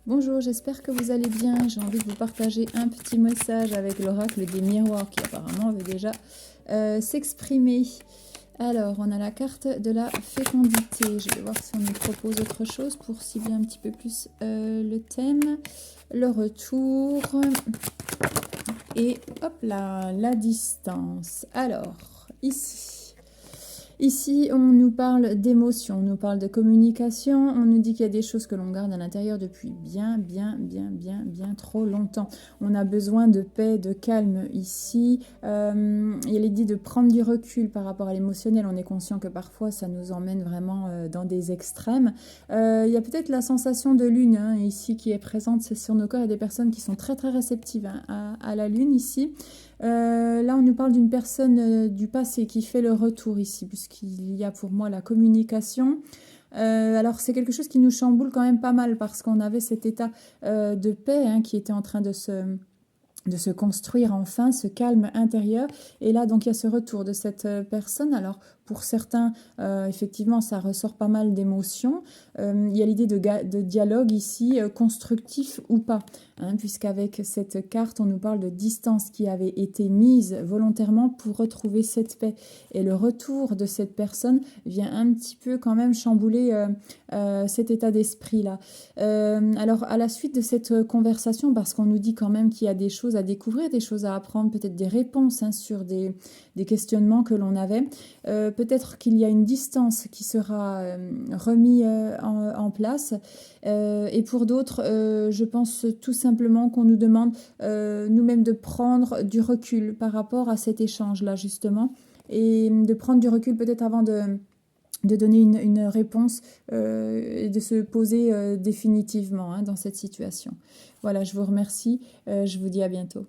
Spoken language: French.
Bonjour, j'espère que vous allez bien. J'ai envie de vous partager un petit message avec l'oracle des miroirs qui apparemment veut déjà s'exprimer. Alors, on a la carte de la fécondité. Je vais voir si on nous propose autre chose pour cibler un petit peu plus le thème. Le retour. Et hop là, la distance. Alors, ici, on nous parle d'émotion, on nous parle de communication, on nous dit qu'il y a des choses que l'on garde à l'intérieur depuis bien trop longtemps. On a besoin de paix, de calme ici. Il y a l'idée de prendre du recul par rapport à l'émotionnel. On est conscient que parfois, ça nous emmène vraiment dans des extrêmes. Il y a peut-être la sensation de lune ici qui est présente sur nos corps. Il y a des personnes qui sont très réceptives à la lune ici. Là, on nous parle d'une personne du passé qui fait le retour ici, puisqu'il y a pour moi la communication. Alors, c'est quelque chose qui nous chamboule quand même pas mal, parce qu'on avait cet état de paix qui était en train de se construire enfin, ce calme intérieur. Et là, donc, il y a ce retour de cette personne. Alors, pour certains, effectivement, ça ressort pas mal d'émotions. Il y a l'idée de dialogue ici, constructif ou pas, puisqu'avec cette carte, on nous parle de distance qui avait été mise volontairement pour retrouver cette paix. Et le retour de cette personne vient un petit peu quand même chambouler cet état d'esprit-là. Alors, à la suite de cette conversation, parce qu'on nous dit quand même qu'il y a des choses à découvrir, des choses à apprendre, peut-être des réponses sur des questionnements que l'on avait, peut-être qu'il y a une distance qui sera remise en place. Et pour d'autres, je pense tout simplement qu'on nous demande nous-mêmes de prendre du recul par rapport à cet échange-là, justement, et de prendre du recul peut-être avant de donner une réponse et de se poser définitivement dans cette situation. Voilà, je vous remercie. Je vous dis à bientôt.